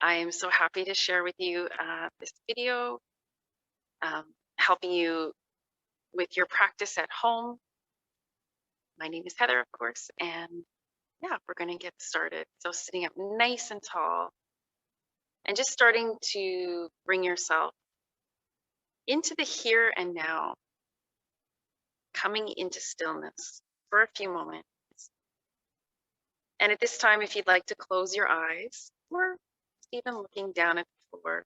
I am so happy to share with you this video, helping you with your practice at home. My name is Heather, of course, and yeah, we're going to get started. So sitting up nice and tall and just starting to bring yourself into the here and now, coming into stillness for a few moments. And at this time, if you'd like to close your eyes or even looking down at the floor,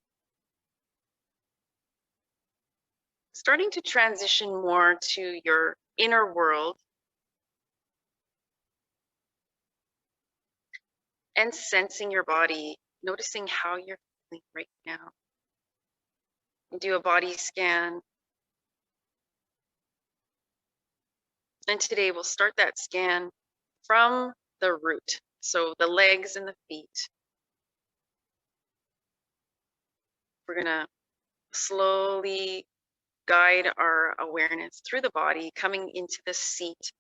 starting to transition more to your inner world and sensing your body, noticing how you're feeling right now. And do a body scan. And today we'll start that scan from the root, so the legs and the feet. We're going to slowly guide our awareness through the body, coming into the seat,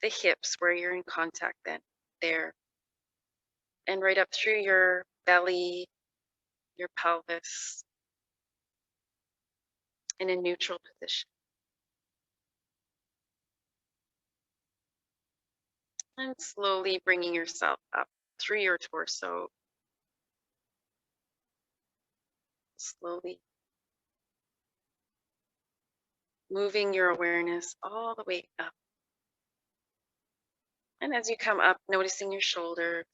the hips where you're in contact then, there, and right up through your belly, your pelvis, in a neutral position. And slowly bringing yourself up through your torso. Slowly moving your awareness all the way up. And as you come up, noticing your shoulders,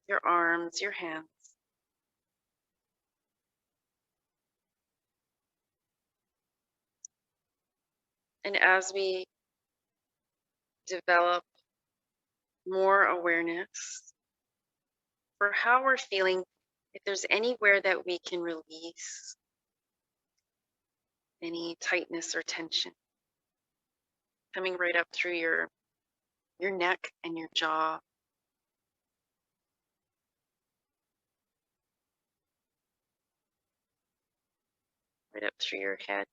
your arms, your hands. And as we develop more awareness for how we're feeling, if there's anywhere that we can release any tightness or tension, coming right up through your neck and your jaw. Right up through your head.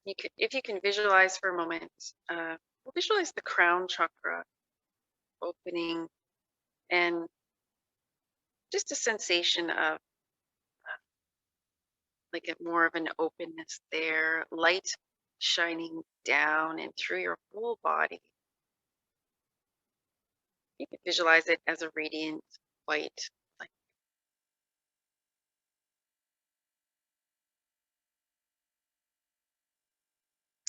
You could, if you can visualize for a moment, visualize the crown chakra opening and just a sensation of like more of an openness there, light shining down and through your whole body. You can visualize it as a radiant white light.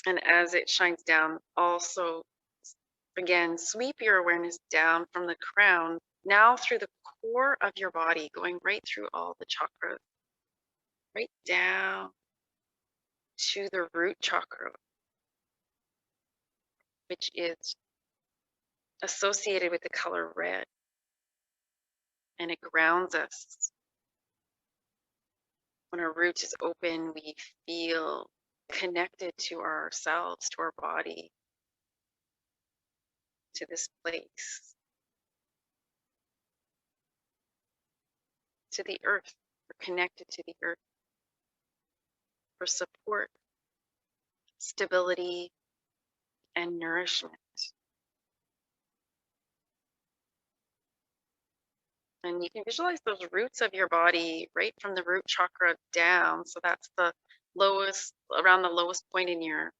And as it shines down, also again, sweep your awareness down from the crown, now through the core of your body, going right through all the chakras, right down to the root chakra, which is associated with the color red. And it grounds us. When our root is open, we feel connected to ourselves, to our body, to this place, to the earth. We're connected to the earth for support, stability, and nourishment. And you can visualize those roots of your body right from the root chakra down. So that's the lowest, around the lowest point in your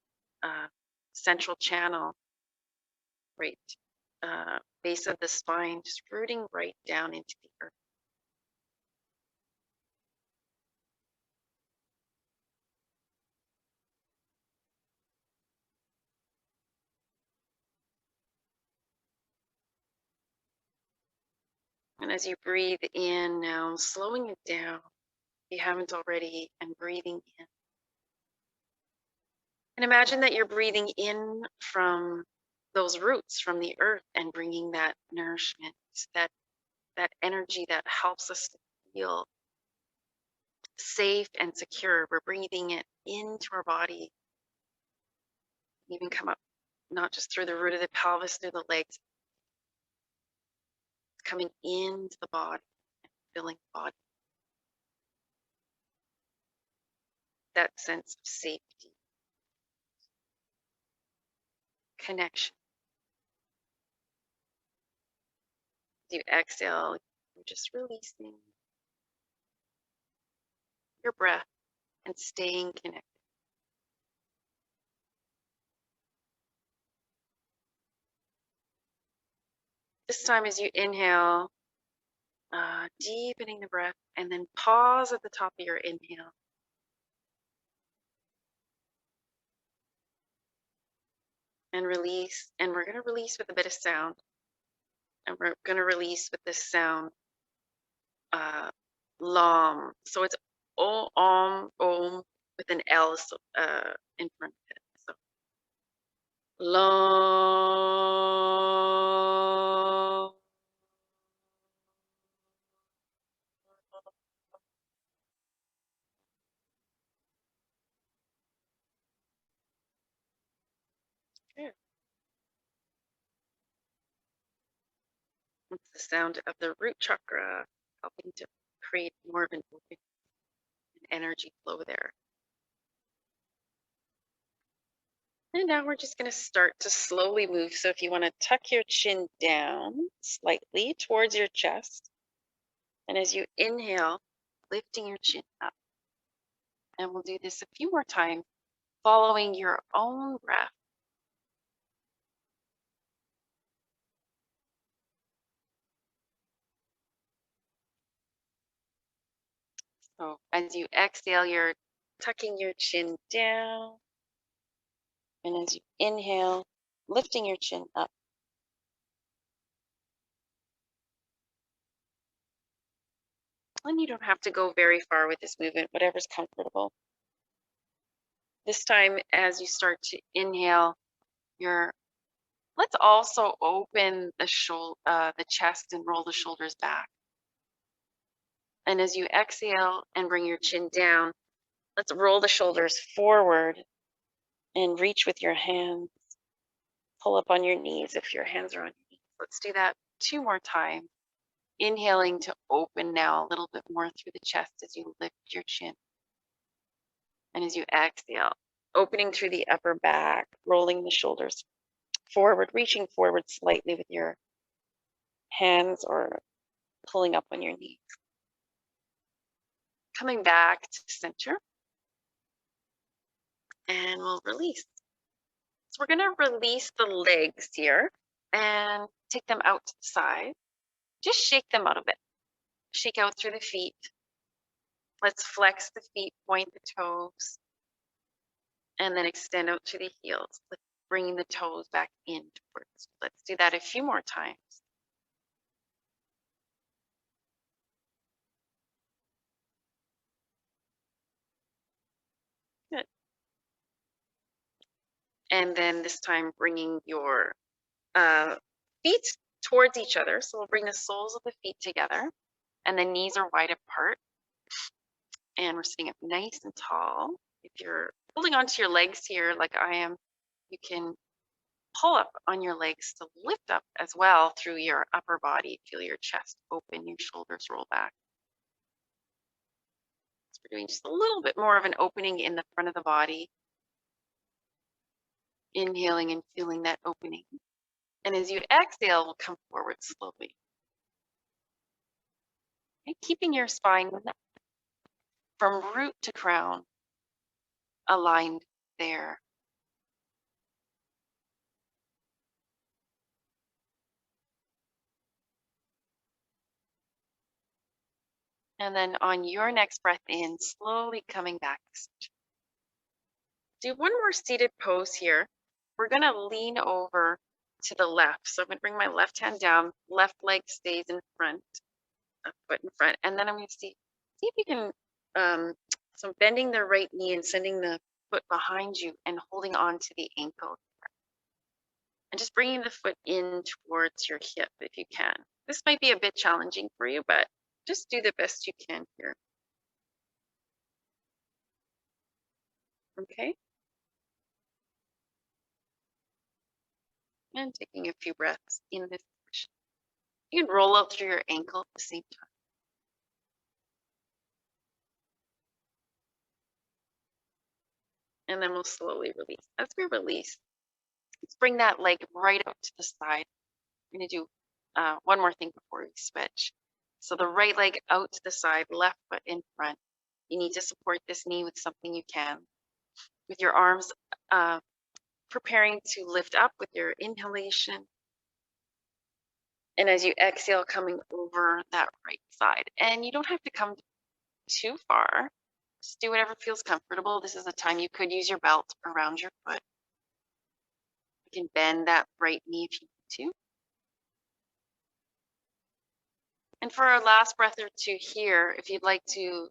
central channel, right base of the spine, just rooting right down into the earth. And as you breathe in now, slowing it down, if you haven't already, and breathing in. And imagine that you're breathing in from those roots, from the earth, and bringing that nourishment, that energy that helps us to feel safe and secure. We're breathing it into our body. Even come up, not just through the root of the pelvis, through the legs, coming into the body, and filling the body. that sense of safety, connection. As you exhale, you're just releasing your breath and staying connected. This time, as you inhale, deepening the breath, and then pause at the top of your inhale. And release. And we're going to release with a bit of sound. And we're going to release with this sound, LOM. So it's om with an L in front of it. So LOM. Good. It's the sound of the root chakra, helping to create more of an open energy flow there. And now we're just going to start to slowly move. So if you want to tuck your chin down slightly towards your chest, and as you inhale, lifting your chin up. And we'll do this a few more times, following your own breath. So as you exhale, you're tucking your chin down. And as you inhale, lifting your chin up. And you don't have to go very far with this movement, whatever's comfortable. This time, as you start to inhale, let's also open the chest and roll the shoulders back. And as you exhale and bring your chin down, let's roll the shoulders forward and reach with your hands. Pull up on your knees if your hands are on your knees. Let's do that 2 more times. Inhaling to open now a little bit more through the chest as you lift your chin. And as you exhale, opening through the upper back, rolling the shoulders forward, reaching forward slightly with your hands or pulling up on your knees. Coming back to center. And we'll release. So we're going to release the legs here and take them out to the side. Just shake them out a bit. Shake out through the feet. Let's flex the feet, point the toes, and then extend out to the heels. Let's bring the toes back in towards. Let's do that a few more times. Good. And then this time bringing your feet towards each other. So we'll bring the soles of the feet together and the knees are wide apart. And we're sitting up nice and tall. If you're holding onto your legs here like I am, you can pull up on your legs to lift up as well through your upper body. Feel your chest open, your shoulders roll back. So we're doing just a little bit more of an opening in the front of the body. Inhaling and feeling that opening. And as you exhale, we'll come forward slowly. Okay, keeping your spine from root to crown aligned there. And then on your next breath in, slowly coming back. Do one more seated pose here. We're going to lean over to the left. So I'm going to bring my left hand down, left leg stays in front, a foot in front. And then I'm going to see if you can, so I'm bending the right knee and sending the foot behind you and holding on to the ankle. And just bringing the foot in towards your hip if you can. This might be a bit challenging for you, but just do the best you can here. Okay. And taking a few breaths in this position. You can roll out through your ankle at the same time. And then we'll slowly release. As we release, let's bring that leg right out to the side. We're going to do one more thing before we switch. So the right leg out to the side, left foot in front. You need to support this knee with something you can. With your arms preparing to lift up with your inhalation. And as you exhale, coming over that right side. And you don't have to come too far. Just do whatever feels comfortable. This is a time you could use your belt around your foot. You can bend that right knee if you need to. And for our last breath or two here, if you'd like to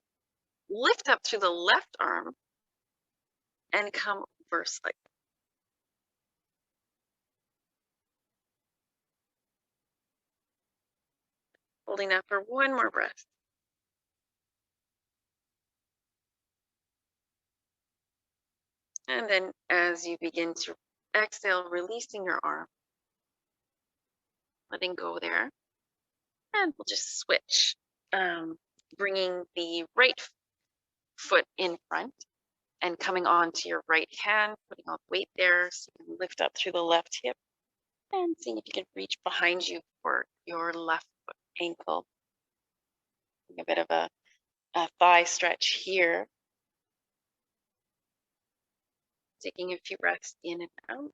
lift up through the left arm and come over slightly. Holding that for one more breath. And then as you begin to exhale, releasing your arm, letting go there. And we'll just switch, bringing the right foot in front and coming onto your right hand, putting all the weight there so you can lift up through the left hip and seeing if you can reach behind you for your left foot ankle. A bit of a thigh stretch here. Taking a few breaths in and out.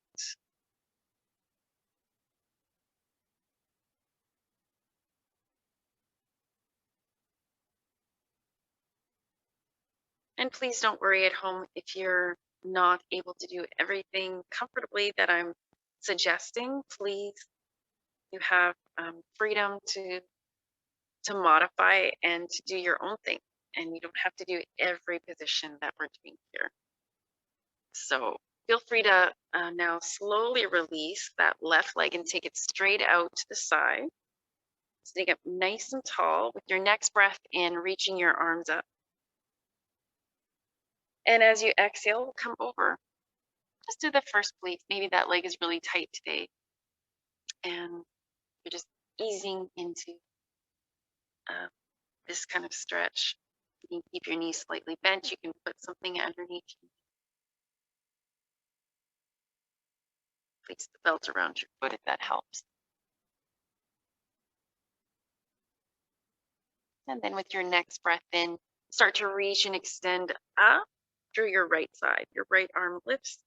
And please don't worry at home if you're not able to do everything comfortably that I'm suggesting. Please, you have freedom to modify and to do your own thing. And you don't have to do every position that we're doing here. So feel free to now slowly release that left leg and take it straight out to the side. Sitting up nice and tall with your next breath in, reaching your arms up. And as you exhale, come over. Just do the first place. Maybe that leg is really tight today. And you're just easing into this kind of stretch. You can keep your knees slightly bent. You can put something underneath you. Place the belt around your foot if that helps. And then with your next breath in, start to reach and extend up through your right side. Your right arm lifts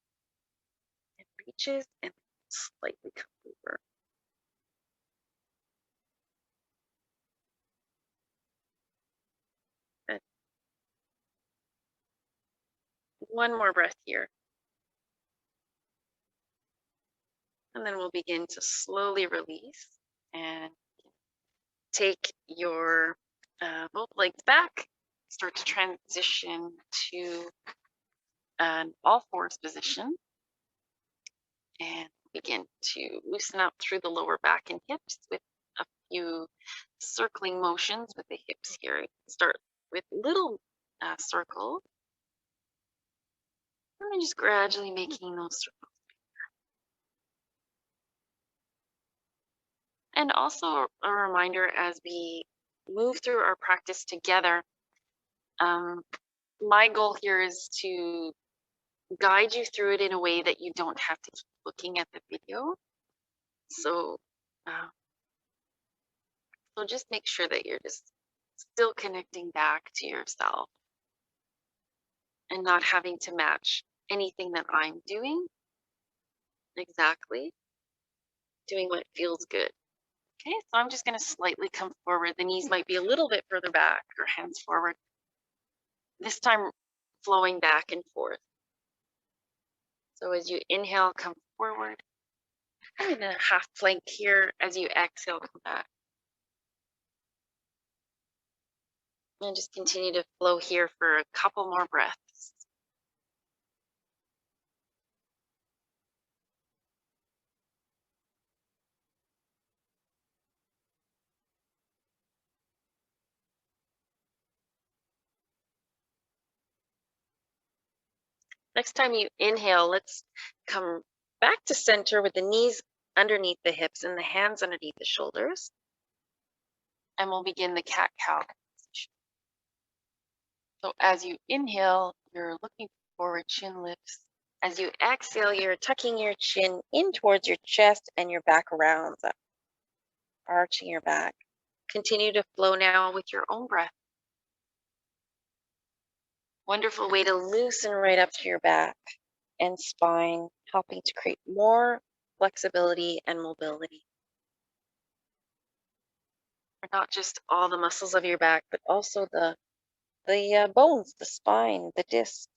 and reaches and slightly comes over. Good. One more breath here. And then we'll begin to slowly release and take your both legs back. Start to transition to an all fours position and begin to loosen up through the lower back and hips with a few circling motions with the hips here. Start with little circles and then just gradually making those circles. And also a reminder as we move through our practice together, my goal here is to guide you through it in a way that you don't have to keep looking at the video. So, so just make sure that you're just still connecting back to yourself and not having to match anything that I'm doing. Exactly. Doing what feels good. Okay, so I'm just going to slightly come forward. The knees might be a little bit further back or hands forward. This time flowing back and forth. So as you inhale, come forward. I'm in a half plank here. As you exhale, come back. And just continue to flow here for a couple more breaths. Next time you inhale, let's come back to center with the knees underneath the hips and the hands underneath the shoulders. And we'll begin the cat-cow position. So as you inhale, you're looking forward chin lifts. As you exhale, you're tucking your chin in towards your chest and your back rounds up, arching your back. Continue to flow now with your own breath. Wonderful way to loosen right up to your back and spine, helping to create more flexibility and mobility. For not just all the muscles of your back, but also the bones, the spine, the discs.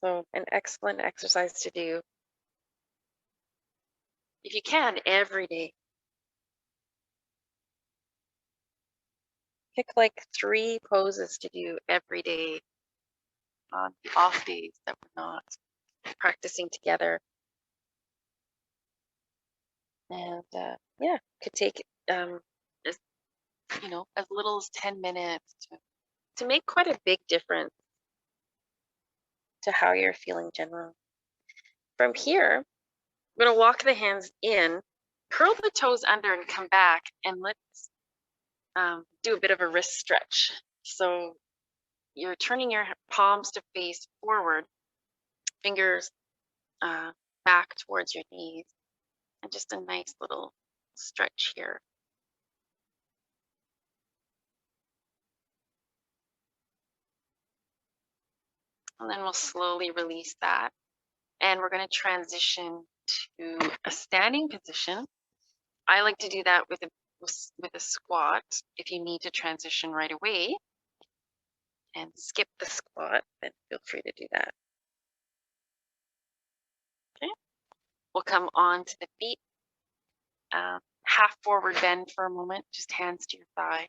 So an excellent exercise to do, if you can, every day. Pick like 3 poses to do every day on off days that we're not practicing together. And yeah, could take as as little as 10 minutes to make quite a big difference to how you're feeling generally. From here, I'm going to walk the hands in, curl the toes under, and come back. And let's do a bit of a wrist stretch. So you're turning your palms to face forward, fingers back towards your knees, and just a nice little stretch here. And then we'll slowly release that. And we're going to transition to a standing position. I like to do that with a squat. If you need to transition right away and skip the squat, then feel free to do that. Okay. We'll come on to the feet. Half forward bend for a moment, just hands to your thighs.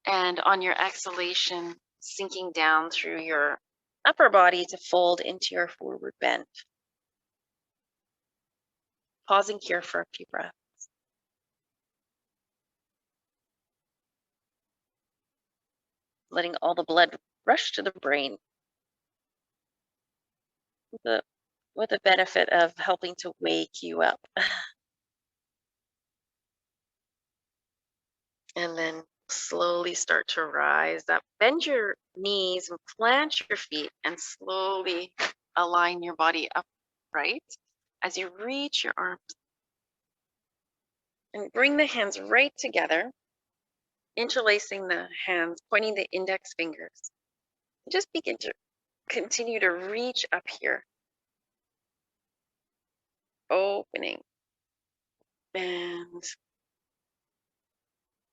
And on your exhalation, sinking down through your upper body to fold into your forward bend. Pausing here for a few breaths. Letting all the blood rush to the brain. With the benefit of helping to wake you up. And then slowly start to rise up. Bend your knees and plant your feet and slowly align your body upright as you reach your arms. And bring the hands right together, interlacing the hands, pointing the index fingers. Just begin to continue to reach up here. Opening. And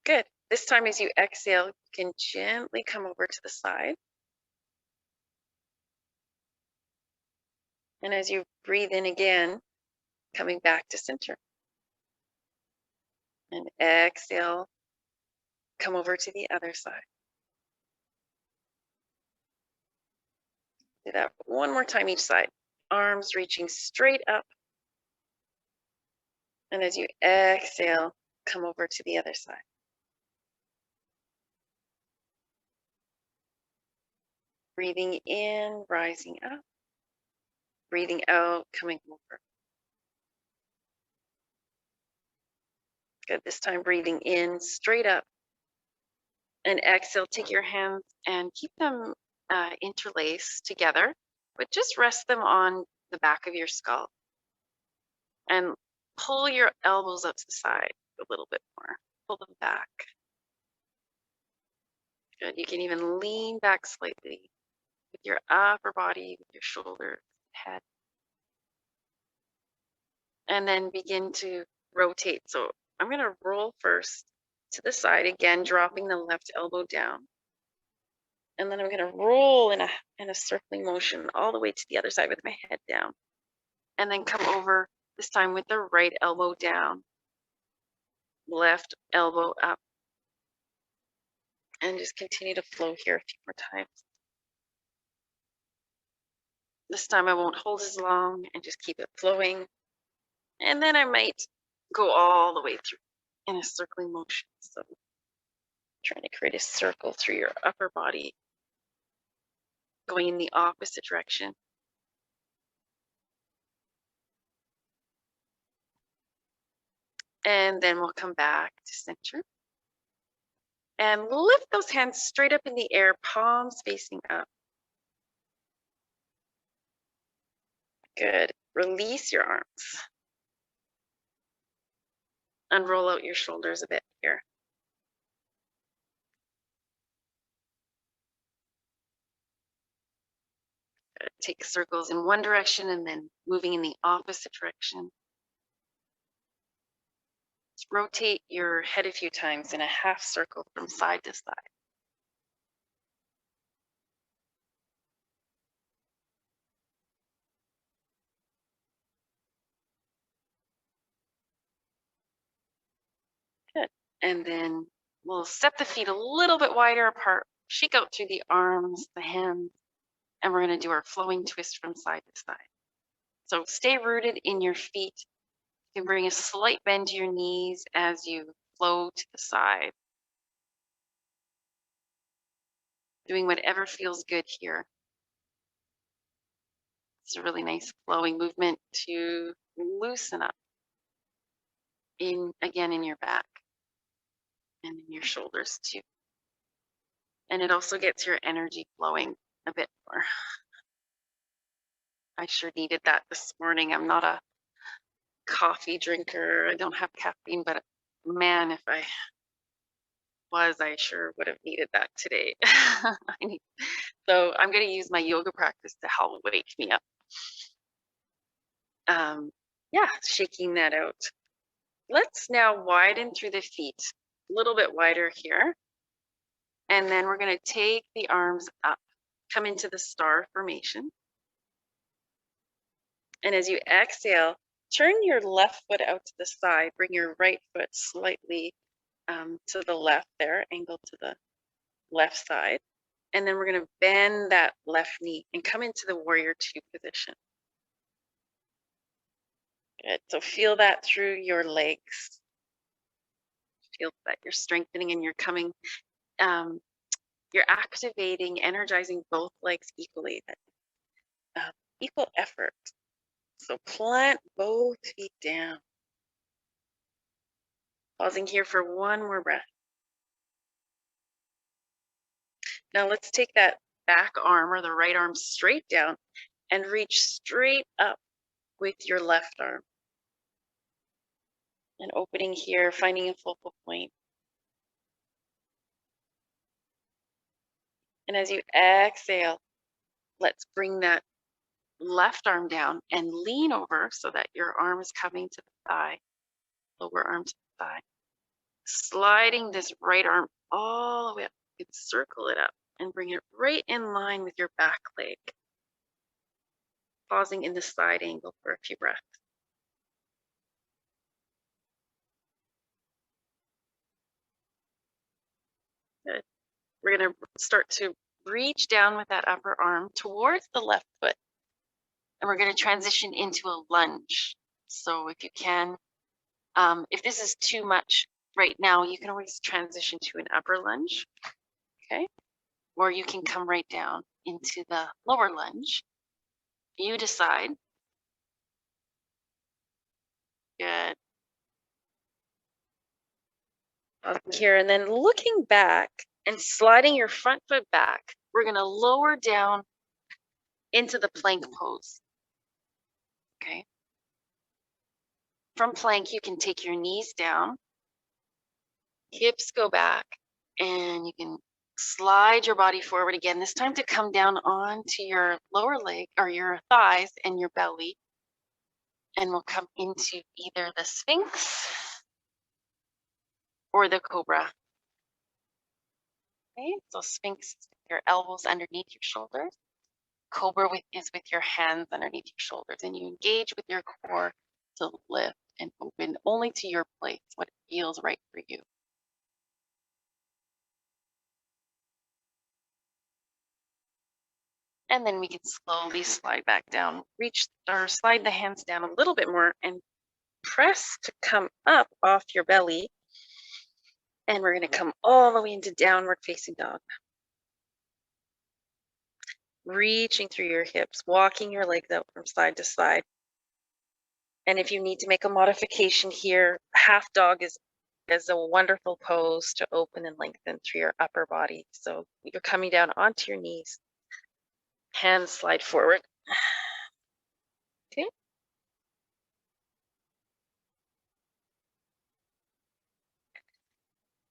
good. This time as you exhale, you can gently come over to the side. And as you breathe in again, coming back to center. And exhale, come over to the other side. Do that one more time each side. Arms reaching straight up. And as you exhale, come over to the other side. Breathing in, rising up. Breathing out, coming over. Good. This time breathing in, straight up. And exhale, take your hands and keep them interlaced together, but just rest them on the back of your skull. And pull your elbows up to the side a little bit more. Pull them back. Good. You can even lean back slightly with your upper body, with your shoulders, head. And then begin to rotate. So I'm going to roll first to the side, again, dropping the left elbow down. And then I'm going to roll in a circling motion all the way to the other side with my head down. And then come over, this time with the right elbow down, left elbow up. And just continue to flow here a few more times. This time I won't hold as long and just keep it flowing. And then I might go all the way through in a circling motion. So trying to create a circle through your upper body, going in the opposite direction. And then we'll come back to center. And lift those hands straight up in the air, palms facing up. Good. Release your arms. Unroll out your shoulders a bit here. Good. Take circles in one direction and then moving in the opposite direction. Just rotate your head a few times in a half circle from side to side. Good. And then we'll set the feet a little bit wider apart, shake out through the arms, the hands, and we're going to do our flowing twist from side to side. So stay rooted in your feet. You can bring a slight bend to your knees as you flow to the side. Doing whatever feels good here. It's a really nice flowing movement to loosen up again in your back and in your shoulders too. And it also gets your energy flowing a bit more. I sure needed that this morning. I'm not a coffee drinker. I don't have caffeine, but man, if I was, I sure would have needed that today. So I'm going to use my yoga practice to help wake me up. Yeah, shaking that out. Let's now widen through the feet, a little bit wider here. And then we're going to take the arms up, come into the star formation. And as you exhale, turn your left foot out to the side, bring your right foot slightly to the left there, angle to the left side. And then we're going to bend that left knee and come into the warrior two position. Good. So feel that through your legs. Feel that you're strengthening and you're coming, you're activating, energizing both legs equally. Equal effort. So plant both feet down. Pausing here for one more breath. Now let's take that back arm or the right arm straight down and reach straight up with your left arm. And opening here, finding a focal point. And as you exhale, let's bring that left arm down and lean over so that your arm is coming to the thigh, lower arm to the thigh. Sliding this right arm all the way up. You can circle it up and bring it right in line with your back leg. Pausing in the side angle for a few breaths. Good. We're going to start to reach down with that upper arm towards the left foot. And we're going to transition into a lunge. So if you can, if this is too much right now, you can always transition to an upper lunge. Okay. Or you can come right down into the lower lunge. You decide. Good. Here, and then looking back and sliding your front foot back, we're going to lower down into the plank pose. Okay. From plank, you can take your knees down, hips go back, and you can slide your body forward again, this time to come down onto your lower leg or your thighs and your belly. And we'll come into either the Sphinx or the Cobra. Okay, so Sphinx is with your elbows underneath your shoulders. Cobra is with your hands underneath your shoulders, and you engage with your core to lift and open only to your place, what feels right for you. And then we can slowly slide back down, reach or slide the hands down a little bit more and press to come up off your belly. And we're going to come all the way into downward facing dog. Reaching through your hips, walking your legs out from side to side. And if you need to make a modification here, half dog is is a wonderful pose to open and lengthen through your upper body. So you're coming down onto your knees, hands slide forward. Okay.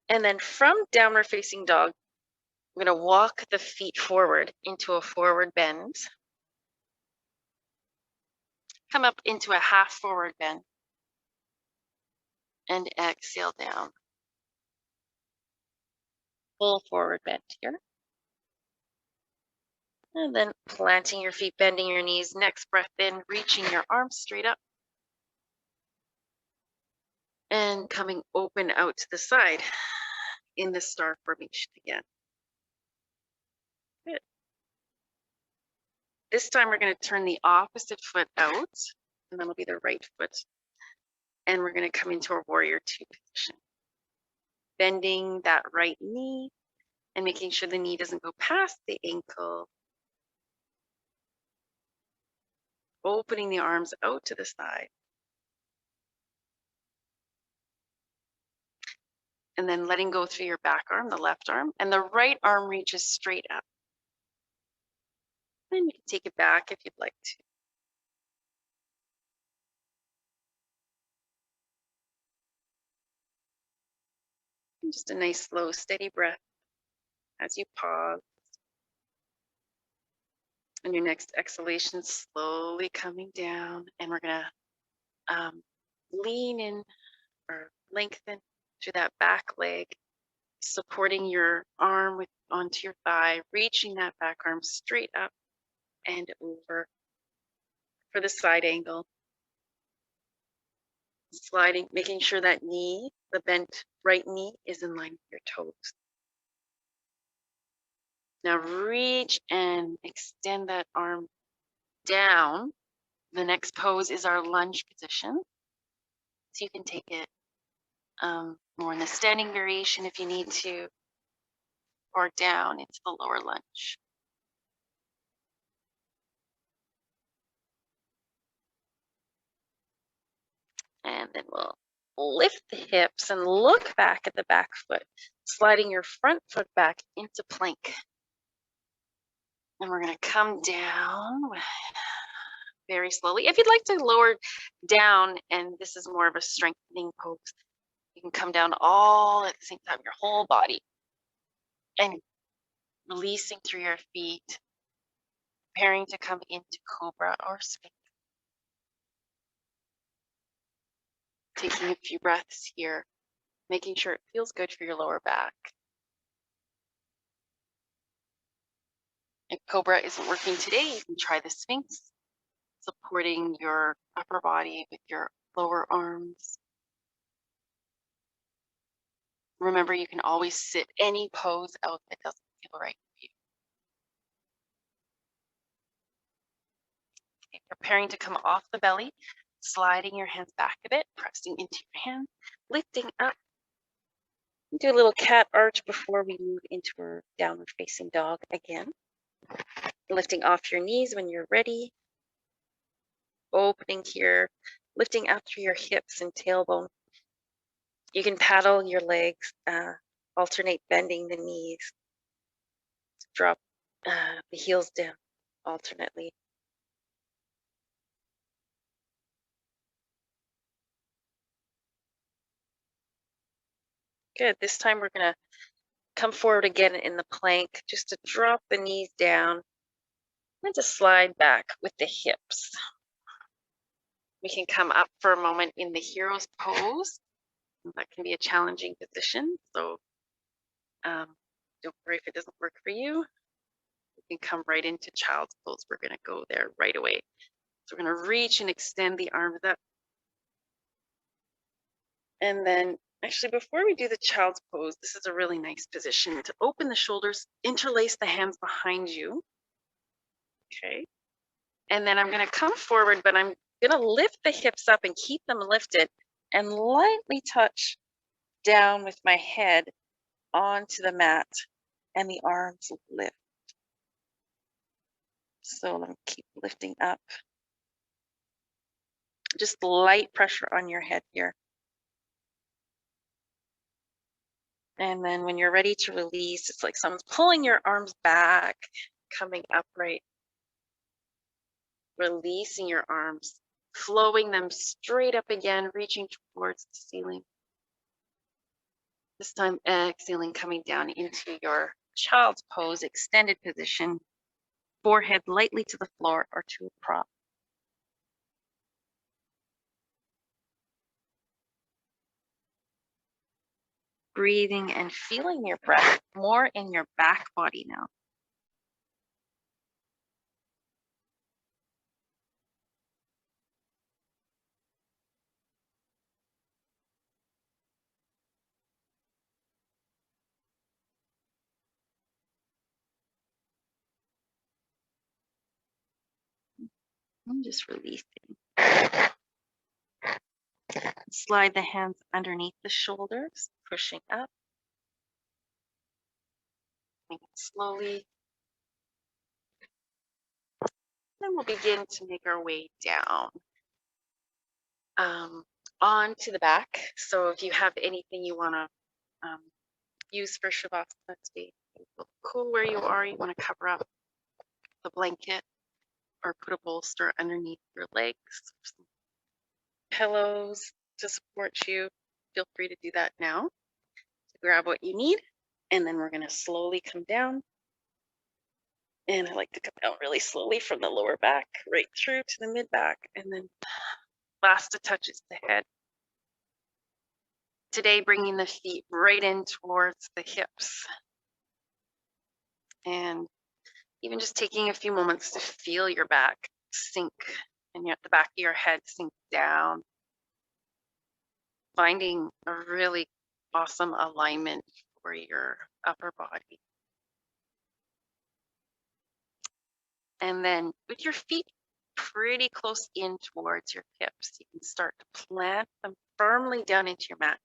And then from downward facing dog, we're going to walk the feet forward into a forward bend. Come up into a half forward bend and exhale down. Full forward bend here. And then planting your feet, bending your knees. Next breath in, reaching your arms straight up. And coming open out to the side in the star formation again. Good. This time we're going to turn the opposite foot out, and that'll be the right foot. And we're going to come into a warrior two position. Bending that right knee and making sure the knee doesn't go past the ankle. Opening the arms out to the side. And then letting go through your back arm, the left arm, and the right arm reaches straight up. And you can take it back if you'd like to. And just a nice, slow, steady breath as you pause. And your next exhalation, slowly coming down. And we're going to lean in or lengthen through that back leg, supporting your arm onto your thigh, reaching that back arm straight up and over for the side angle. Sliding, making sure that knee, the bent right knee, is in line with your toes. Now reach and extend that arm down. The next pose is our lunge position. So you can take it more in the standing variation if you need to, or down into the lower lunge. And then we'll lift the hips and look back at the back foot, sliding your front foot back into plank. And we're going to come down very slowly. If you'd like to lower down, and this is more of a strengthening pose, you can come down all at the same time, your whole body, and releasing through your feet, preparing to come into cobra or sphinx. Taking a few breaths here, making sure it feels good for your lower back. If cobra isn't working today, you can try the sphinx, supporting your upper body with your lower arms. Remember, you can always sit any pose out that doesn't feel right for you. Okay, preparing to come off the belly, sliding your hands back a bit, pressing into your hands, lifting up. Do a little cat arch before we move into our downward facing dog again. Lifting off your knees when you're ready. Opening here, lifting up through your hips and tailbone. You can paddle your legs, alternate bending the knees. Drop the heels down alternately. Good. This time we're going to come forward again in the plank, just to drop the knees down and to slide back with the hips. We can come up for a moment in the hero's pose. That can be a challenging position, so don't worry if it doesn't work for you. You can come right into child's pose. We're going to go there right away. So we're going to reach and extend the arms up. And then actually, before we do the child's pose, this is a really nice position to open the shoulders, interlace the hands behind you. Okay. And then I'm going to come forward, but I'm going to lift the hips up and keep them lifted and lightly touch down with my head onto the mat, and the arms lift. So let me keep lifting up. Just light pressure on your head here. And then when you're ready to release, it's like someone's pulling your arms back, coming upright, releasing your arms, flowing them straight up again, reaching towards the ceiling. This time exhaling, coming down into your child's pose, extended position, forehead lightly to the floor or to a prop. Breathing and feeling your breath more in your back body now. And just releasing. Slide the hands underneath the shoulders, pushing up. Make it slowly. Then we'll begin to make our way down onto the back. So if you have anything you want to use for Shavasana today, cool where you are, you want to cover up the blanket or put a bolster underneath your legs, some pillows to support you. Feel free to do that now. So grab what you need, and then we're going to slowly come down. And I like to come down really slowly from the lower back right through to the mid back, and then last to touch is the head. Today, bringing the feet right in towards the hips, and even just taking a few moments to feel your back sink and the back of your head sink down, finding a really awesome alignment for your upper body. And then with your feet pretty close in towards your hips, you can start to plant them firmly down into your mat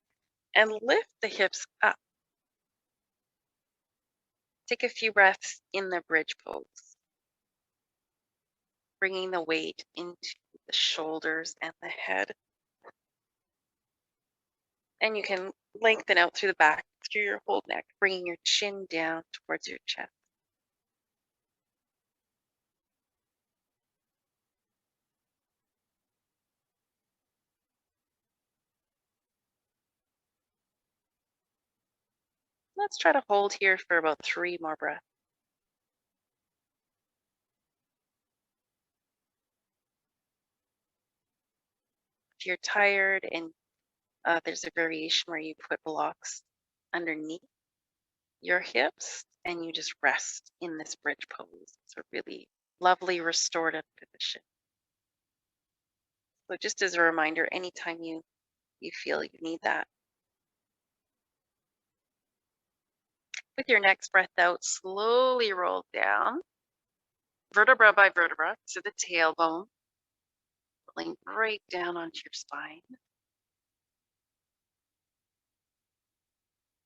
and lift the hips up. Take a few breaths in the bridge pose, bringing the weight into the shoulders and the head. And you can lengthen out through the back, through your whole neck, bringing your chin down towards your chest. Let's try to hold here for about 3 more breaths. If you're tired and there's a variation where you put blocks underneath your hips and you just rest in this bridge pose. It's a really lovely restorative position. So just as a reminder, anytime you feel you need that. With your next breath out, slowly roll down, vertebra by vertebra to the tailbone, rolling right down onto your spine.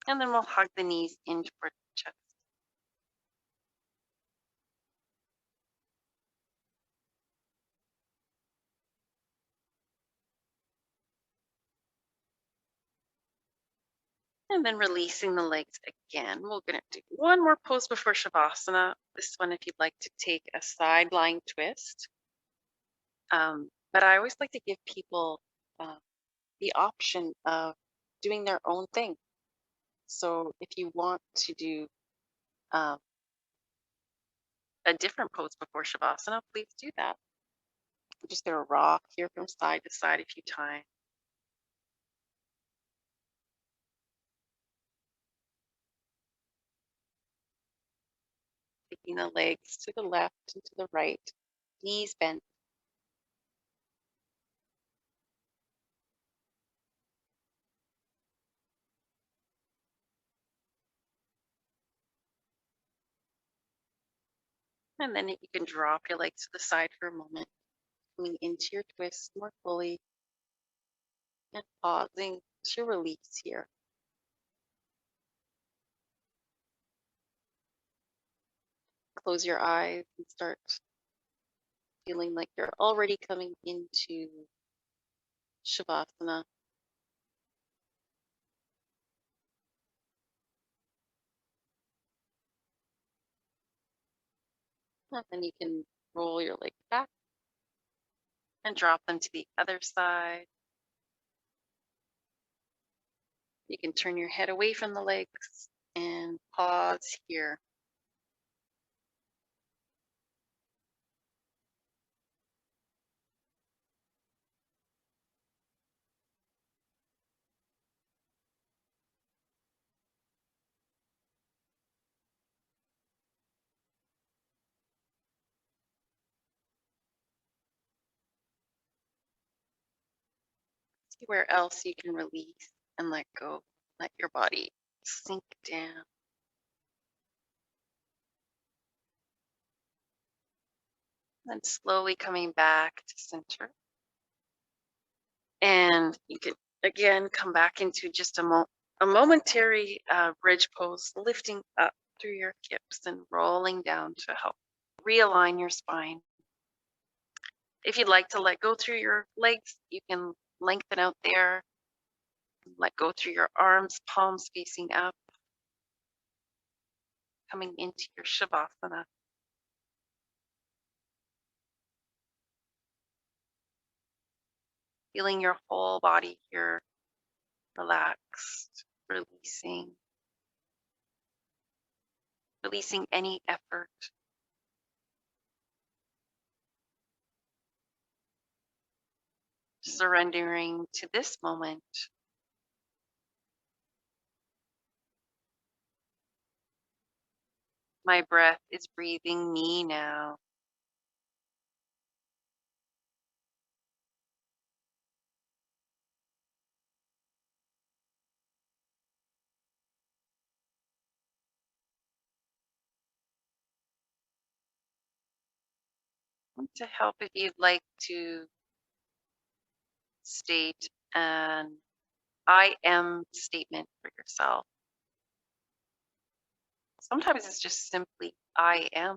And then we'll hug the knees in towards the chest. And then releasing the legs again. We're going to do one more pose before Shavasana. This one, if you'd like to take a side lying twist. But I always like to give people the option of doing their own thing. So if you want to do a different pose before Shavasana, please do that. I'm just going to rock here from side to side a few times. Taking the legs to the left and to the right, knees bent. And then you can drop your legs to the side for a moment, coming into your twist more fully and pausing to release here. Close your eyes and start feeling like you're already coming into Shavasana. And then you can roll your legs back and drop them to the other side. You can turn your head away from the legs and pause here. See where else you can release and let go. Let your body sink down. Then slowly coming back to center. And you can again come back into just a momentary bridge pose, lifting up through your hips and rolling down to help realign your spine. If you'd like to let go through your legs, you can lengthen out there, let go through your arms, palms facing up, coming into your Shavasana. Feeling your whole body here relaxed, releasing any effort. Surrendering to this moment. My breath is breathing me now. And to help, if you'd like to state an I am statement for yourself. Sometimes it's just simply I am.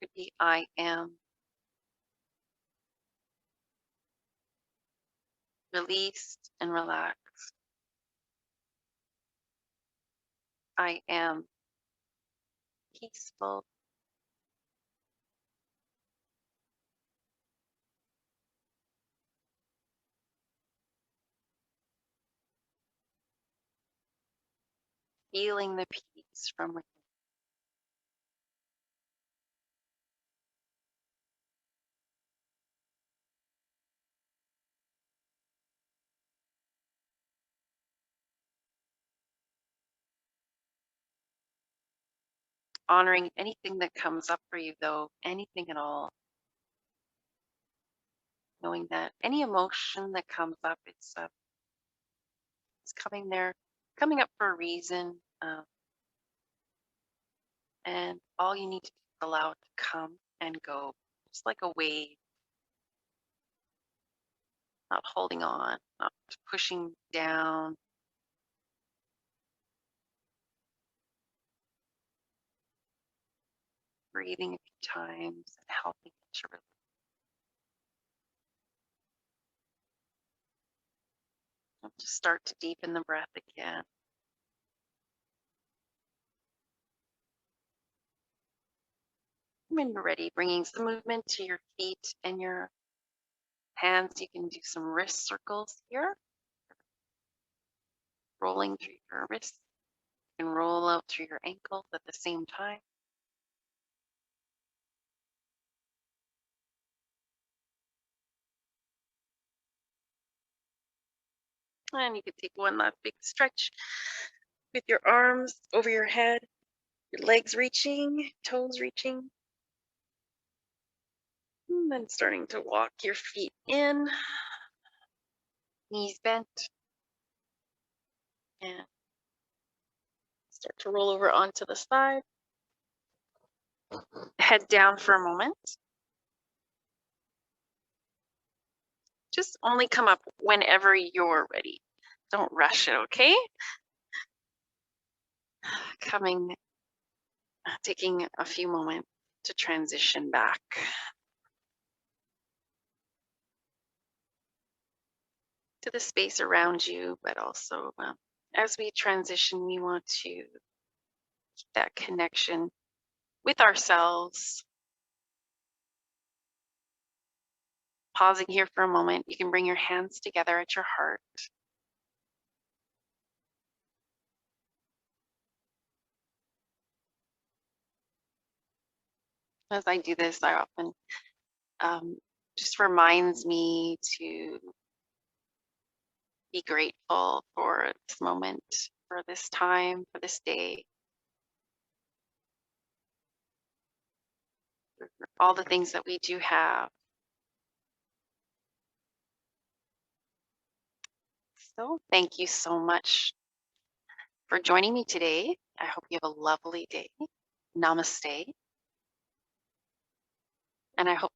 It could be I am released and relaxed. I am peaceful. Feeling the peace from within. Honoring anything that comes up for you, though, anything at all. Knowing that any emotion that comes up, it's coming up for a reason. And all you need to do is allow it to come and go, just like a wave, not holding on, not pushing down. Breathing a few times and helping it to release. Just start to deepen the breath again. When you're ready, bringing some movement to your feet and your hands. You can do some wrist circles here, rolling through your wrists. You can roll out through your ankles at the same time. And you could take one last big stretch with your arms over your head, your legs reaching, toes reaching. And then starting to walk your feet in, knees bent, and start to roll over onto the side. Head down for a moment. Just only come up whenever you're ready. Don't rush it, okay? Taking a few moments to transition back to the space around you, but also as we transition, we want to keep that connection with ourselves. Pausing here for a moment, you can bring your hands together at your heart. As I do this, I often just reminds me to be grateful for this moment, for this time, for this day, for all the things that we do have. So, thank you so much for joining me today. I hope you have a lovely day. Namaste. And I hope